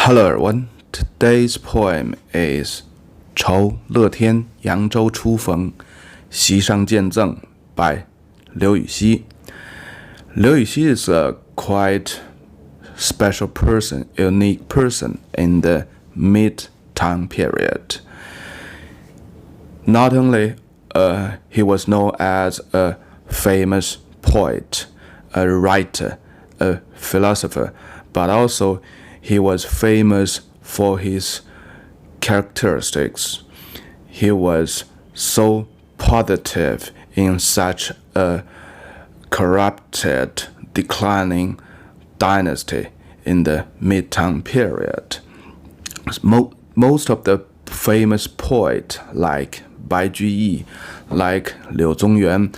Hello everyone, today's poem is 酬乐天扬州初逢席上见赠 by Liu Yuxi. Liu Yuxi is a quite special person, unique person in the mid-Tang period. Not only he was known as a famous poet, a writer, a philosopher, but also he was famous for his characteristics. He was so positive in such a corrupted, declining dynasty in the mid-Tang period. Most of the famous poets like Bai Juyi, like Liu Yuan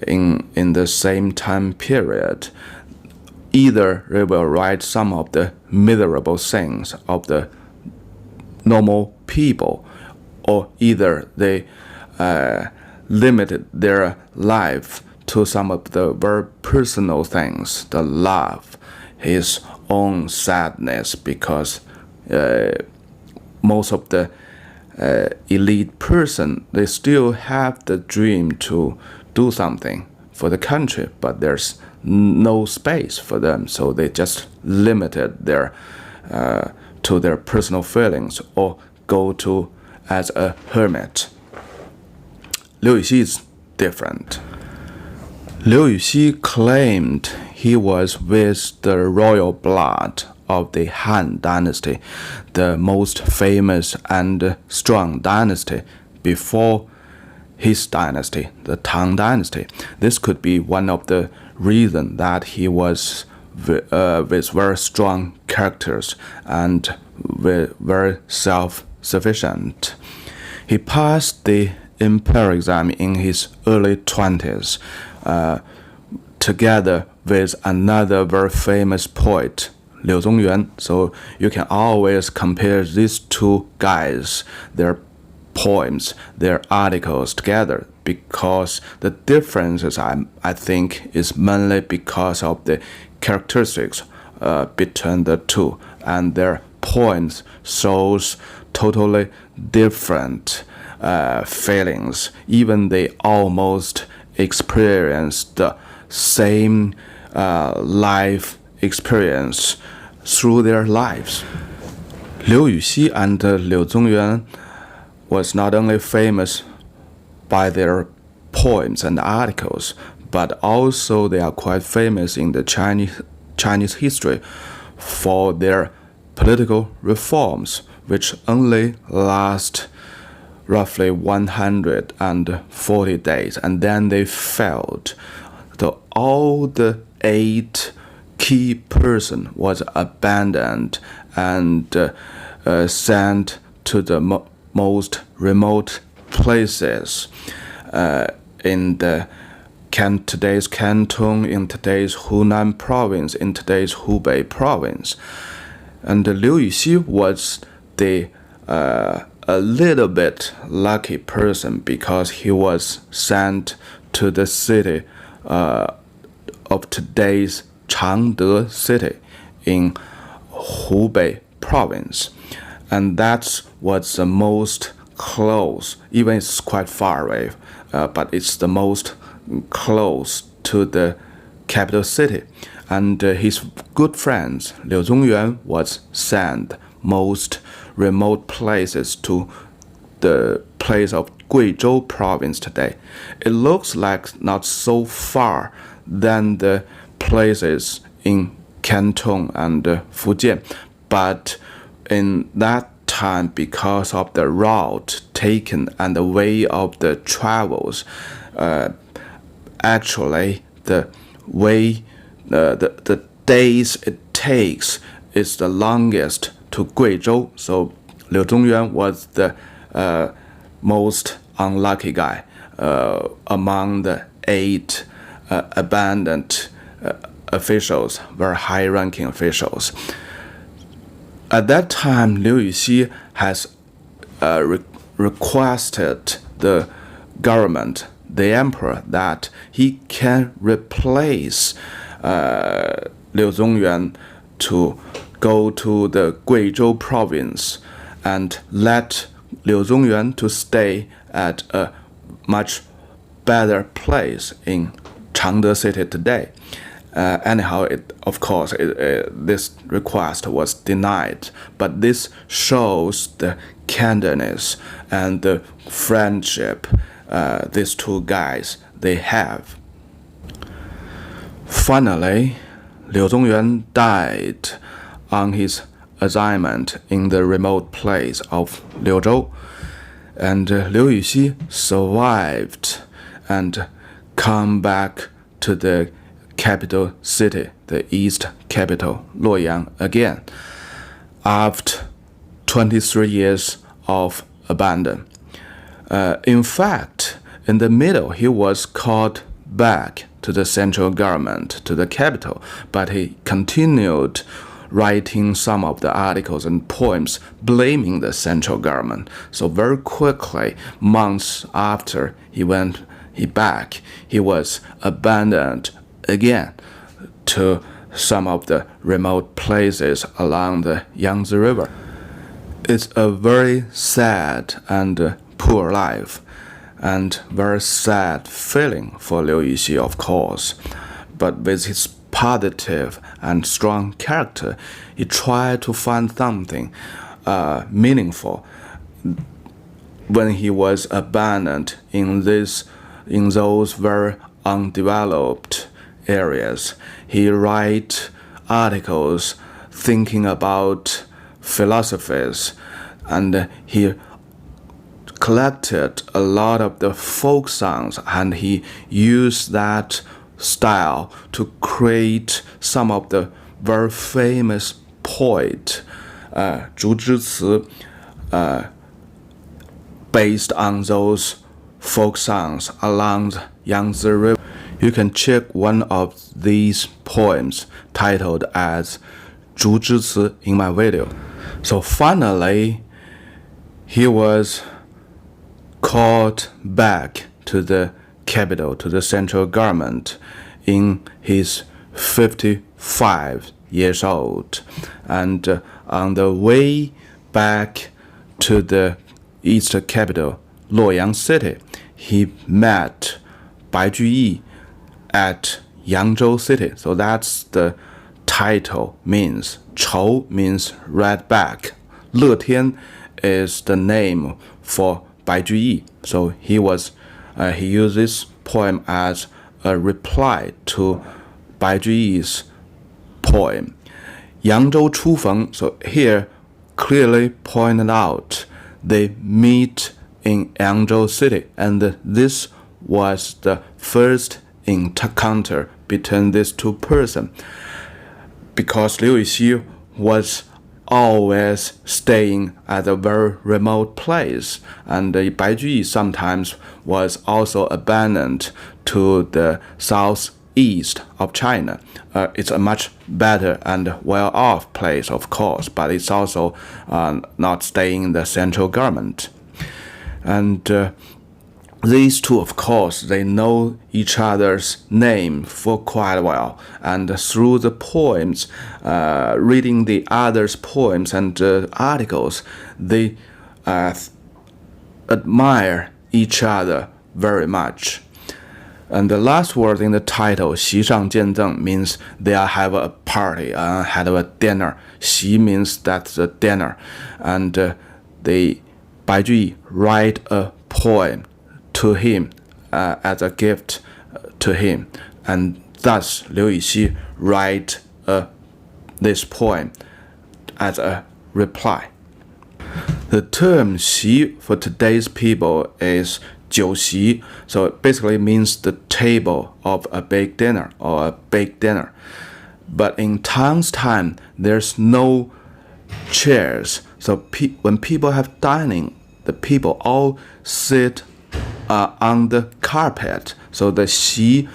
in the same time period, either they will write some of the miserable things of the normal people, or either they limited their life to some of the very personal things, the love, his own sadness, because most of the elite person, they still have the dream to do something for the country, but there's no space for them, so they just limited their to their personal feelings or go to as a hermit. Liu Yuxi is different. Liu Yuxi claimed he was with the royal blood of the Han dynasty, the most famous and strong dynasty before his dynasty, the Tang dynasty. This could be one of the reasons that he was with very strong characters and very self-sufficient. He passed the imperial exam in his early 20s, together with another very famous poet, Liu Yuan. So you can always compare these two guys, their poems, their articles together, because the differences I think is mainly because of the characteristics between the two, and their poems shows totally different feelings. Even they almost experience the same life experience through their lives. Liu Yuxi and Liu Yuan was not only famous by their poems and articles, but also they are quite famous in the Chinese history for their political reforms, which only last roughly 140 days, and then they failed. So all the 8 key person was abandoned and sent to the most remote places in the today's Canton, in today's Hunan province, in today's Hubei province. And Liu Yuxi was a little bit lucky person, because he was sent to the city of today's Changde city in Hubei province, and that was the most close, even it's quite far away, but it's the most close to the capital city. And his good friends Liu Yuan was sent most remote places to the place of Guizhou province today. It looks like not so far than the places in Canton and Fujian, but in that time, because of the route taken and the way of the travels, actually the way the days it takes is the longest to Guizhou. So Liu Yuan was the most unlucky guy among the 8 abandoned officials, very high-ranking officials. At that time, Liu Yuxi has requested the government, the emperor, that he can replace Liu Yuan to go to the Guizhou province and let Liu Zongyuan to stay at a much better place in Changde City today. Anyhow, this request was denied, but this shows the kindness and the friendship these two guys they have. Finally, Liu Zongyuan died on his assignment in the remote place of Liuzhou, and Liu Yuxi survived and come back to the capital city, the east capital, Luoyang, again, after 23 years of abandon. In fact, in the middle, he was called back to the central government, to the capital, but he continued writing some of the articles and poems blaming the central government. So very quickly, months after he back, he was abandoned again to some of the remote places along the Yangtze River. It's a very sad and poor life, and very sad feeling for Liu Yuxi, of course. But with his positive and strong character, he tried to find something meaningful. When he was abandoned in those very undeveloped areas, he write articles thinking about philosophies, and he collected a lot of the folk songs, and he used that style to create some of the very famous poet, Zhu Zhici, based on those folk songs along the Yangtze River. You can check one of these poems titled as Zhu Zhici in my video. So finally, he was called back to the capital, to the central government, in his 55 years old. And on the way back to the east capital, Luoyang city, he met Bai Juyi at Yangzhou city. So that's the title means. Chou means red back. Letian is the name for Bai Juyi. So he used this poem as a reply to Bai Juyi's poem. Yangzhou Chu Feng, so here clearly pointed out they meet in Yangzhou city, and this was the first encounter between these two persons, because Liu Yuxi was always staying at a very remote place, and Bai Juyi sometimes was also abandoned to the southeast of China. It's a much better and well-off place, of course, but it's also not staying in the central government. And these two, of course, they know each other's name for quite a while, and through the poems, reading the others' poems and articles, they admire each other very much. And the last word in the title, 席上见赠, means they have a party, had a dinner. 席 means that's a dinner, and Bai Juyi write a poem to him as a gift to him, and thus Liu Yuxi write this poem as a reply. The term 席 for today's people is 酒席, so it basically means the table of a big dinner or a big dinner. But in Tang's time, there's no chairs, so when people have dining, the people all sit on the carpet. So the 席,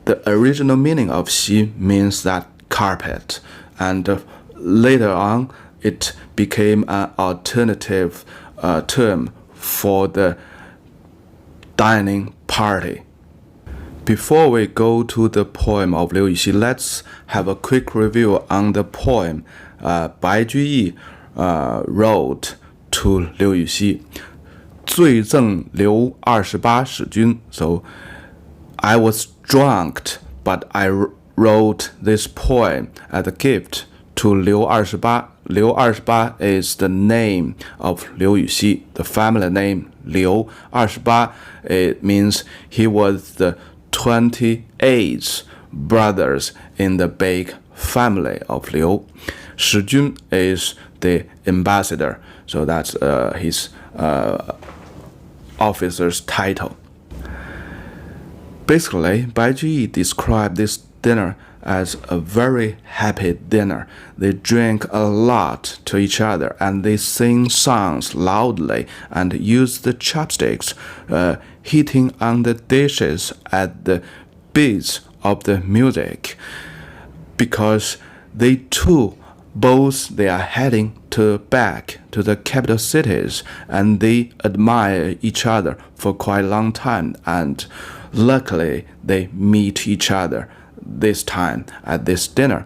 the original meaning of 席 means that carpet, and later on it became an alternative term for the dining party. Before we go to the poem of Liu Yuxi, let's have a quick review on the poem Bai Juyi wrote to Liu Yuxi, 罪赠刘28使君. So I was drunk, but I wrote this poem as a gift to Liu 28. Liu 28 is the name of Liu Yuxi, the family name Liu 28. It means he was the 28th brothers in the big family of Liu. 使君 is the ambassador, so that's his officer's title. Basically, Bai Juyi described this dinner as a very happy dinner. They drink a lot to each other, and they sing songs loudly and use the chopsticks, hitting on the dishes at the beats of the music, because they too they are heading back to the capital cities, and they admire each other for quite a long time, and luckily they meet each other this time at this dinner.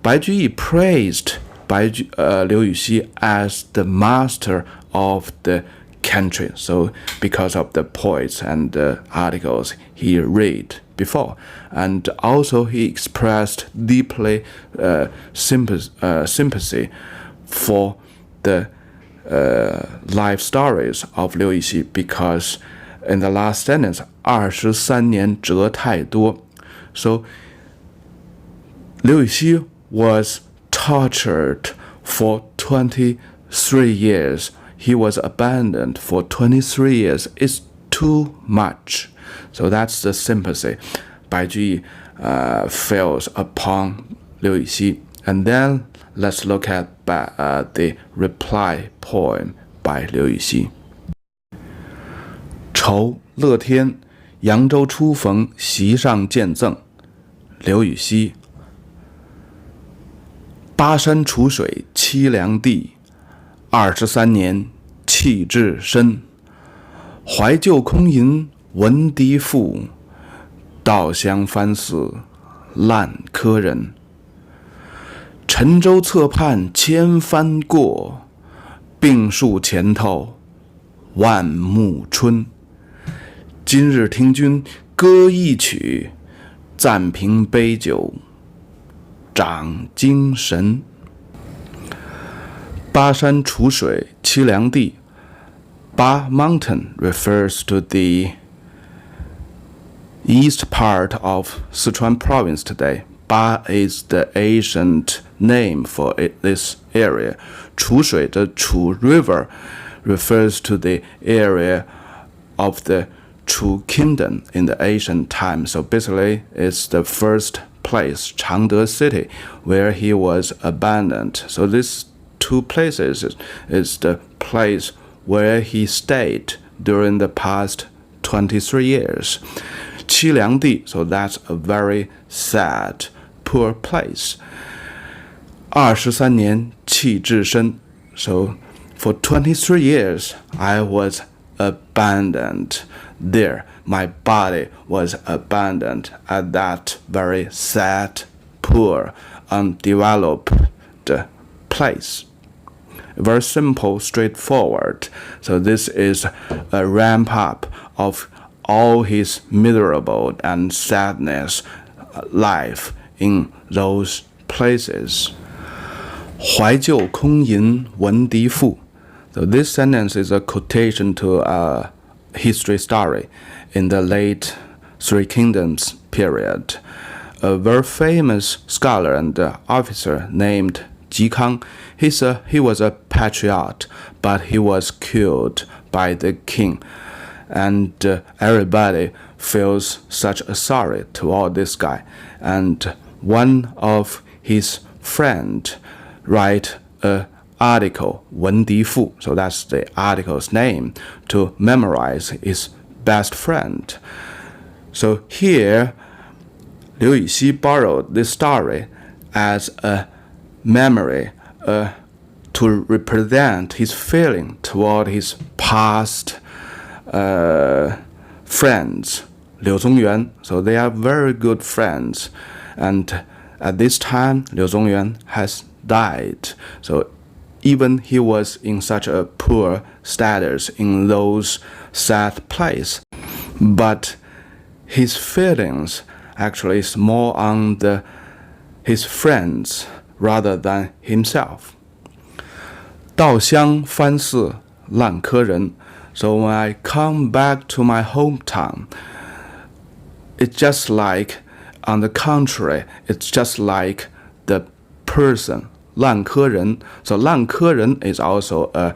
Bai Juyi praised Liu Yuxi as the master of the country, so because of the poets and articles he read before, and also he expressed deeply sympathy for the life stories of Liu Yuxi, because in the last sentence, 23年折太多. So Liu Yuxi was tortured for 23 years. He was abandoned for 23 years. It's too much. So that's the sympathy Bai Juyi feels upon Liu Yuxi. And then let's look at the reply poem by Liu Yuxi. 酬乐天扬州初逢席上见赠，刘禹锡。巴山楚水凄凉地，23年弃置身。怀旧空吟闻笛赋，稻香翻似烂柯人。沉舟侧畔千帆过，病树前头万木春。今日听君歌一曲，暂凭杯酒长精神。巴山楚水凄凉地。Ba mountain refers to the east part of Sichuan province today. Ba is the ancient name for this area. 楚水, the Chu River, refers to the area of the Chu Kingdom in the ancient times. So basically, it's the first place, Changde city, where he was abandoned. So these two places is the place where he stayed during the past 23 years. 凄凉地, so that's a very sad, poor place. 23年弃置身, so for 23 years I was abandoned there. My body was abandoned at that very sad, poor, undeveloped place. Very simple, straightforward. So this is a ramp up of all his miserable and sadness life in those places. 怀旧空吟闻笛赋. So this sentence is a quotation to a history story in the late Three Kingdoms period. A very famous scholar and officer named Ji Kang. He was a patriot, but he was killed by the king. And everybody feels such a sorry toward this guy. And one of his friends write an article, 闻笛赋, so that's the article's name, to memorize his best friend. So here, Liu Yuxi borrowed this story as a memory to represent his feeling toward his past friends, Liu Zongyuan. So they are very good friends. And at this time, Liu Zongyuan has died. So even he was in such a poor status in those sad place, but his feelings actually is more on his friends rather than himself. 稻香翻似烂柯人. So when I come back to my hometown, it's just like, on the contrary, it's just like the person, 烂柯人. So 烂柯人 is also a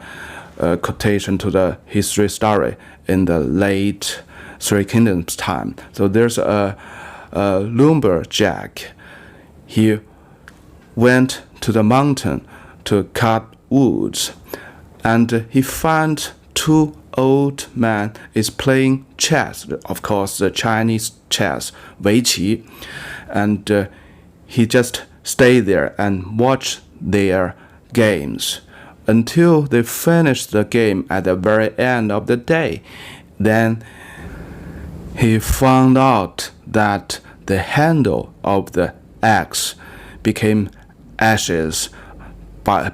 quotation to the history story in the late Three Kingdoms time. So there's a lumberjack. He went to the mountain to cut woods, and he found two old men is playing chess, of course the Chinese chess, 围棋, and he just stayed there and watched their games until they finished the game at the very end of the day. Then he found out that the handle of the axe became ashes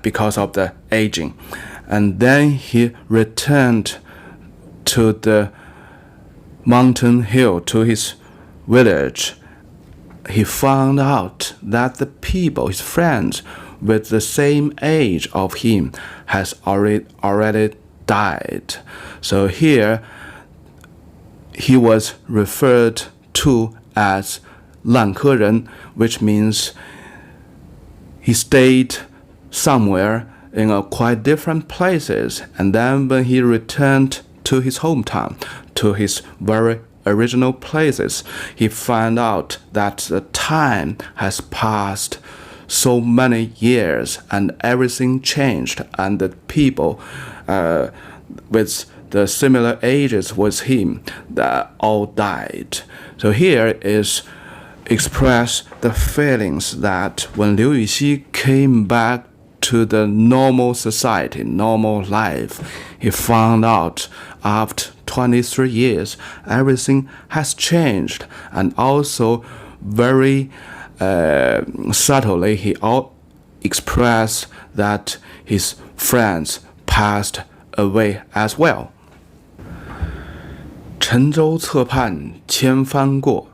because of the aging. And then he returned to the mountain hill, to his village. He found out that the people, his friends, with the same age of him has already died. So here he was referred to as 烂柯人, which means he stayed somewhere in quite different places, and then when he returned to his hometown, to his very original places, he found out that the time has passed so many years and everything changed, and the people with the similar ages with him that all died. So here is express the feelings that when Liu Yuxi came back to the normal society, normal life, he found out after 23 years everything has changed, and also very subtly he expressed that his friends passed away as well. 沉舟侧畔千帆过.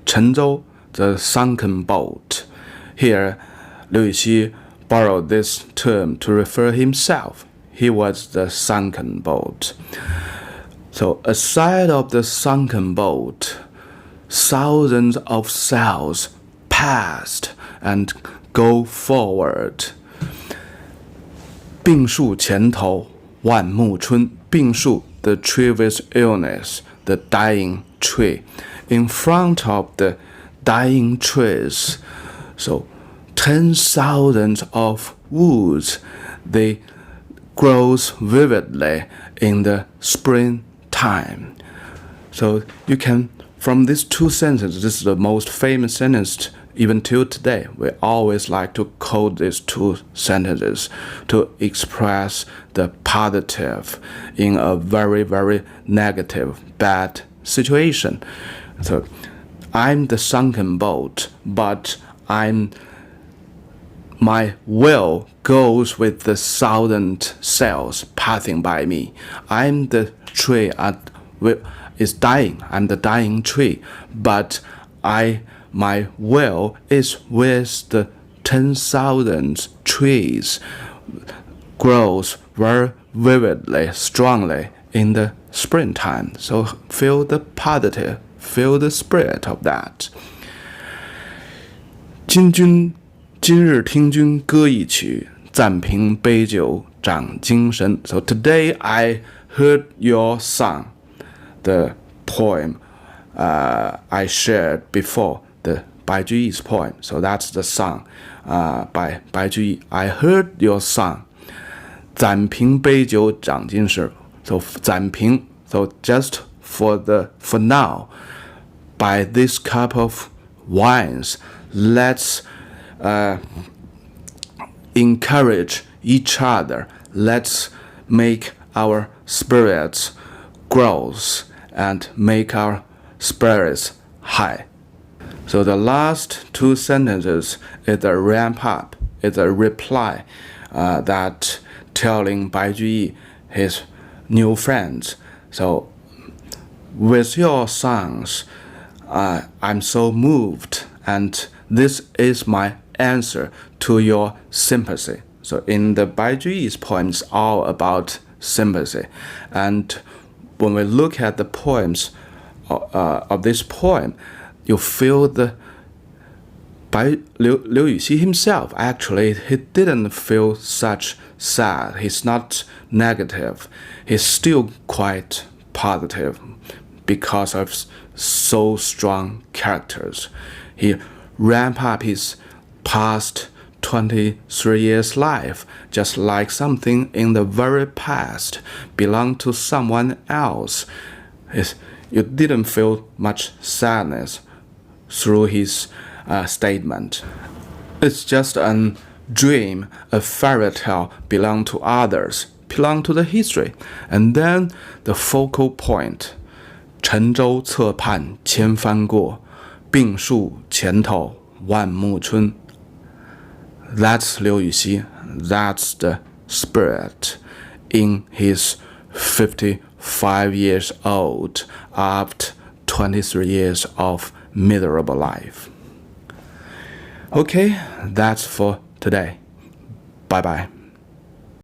沉舟, the sunken boat. Here, Liu Yuxi borrowed this term to refer himself. He was the sunken boat. So aside of the sunken boat, thousands of sails passed and go forward. 病树前头万木春. 病树, the tree with illness, the dying tree. In front of the dying trees, so 10,000 of woods, they grows vividly in the springtime. So you can, from these two sentences, this is the most famous sentence even till today. We always like to quote these two sentences to express the positive in a very, very negative, bad situation. So I'm the sunken boat, but my will goes with the 1,000 sails passing by me. I'm the tree is dying. I'm the dying tree, but my will is with the 10,000 trees, grows very vividly, strongly in the springtime. So feel the positive, feel the spirit of that. 今日听君歌一曲，暂凭杯酒长精神. So today I heard your song, the poem I shared before, the Bai Juyi's poem. So that's the song by Bai Juyi. I heard your song. 暂凭杯酒长精神. So 暂凭, so just for now, by this cup of wines, let's encourage each other. Let's make our spirits grow and make our spirits high. So the last two sentences is the ramp up. is a reply that telling Bai Juyi his new friends. So, with your songs, I'm so moved, and this is my answer to your sympathy. So in the Bai Juyi's poems, all about sympathy. And when we look at the poems of this poem, you feel the Liu Yuxi himself, actually, he didn't feel such sad. He's not negative. He's still quite positive because of so strong characters. He ramped up his past 23 years' life just like something in the very past belonged to someone else. You didn't feel much sadness through his statement. It's just a dream, a fairy tale belong to others, belong to the history. And then the focal point, 沉舟侧畔千帆过，病树前头万木春. That's Liu Yuxi. That's the spirit in his 55 years old after 23 years of miserable life. Okay, that's for today. Bye-bye.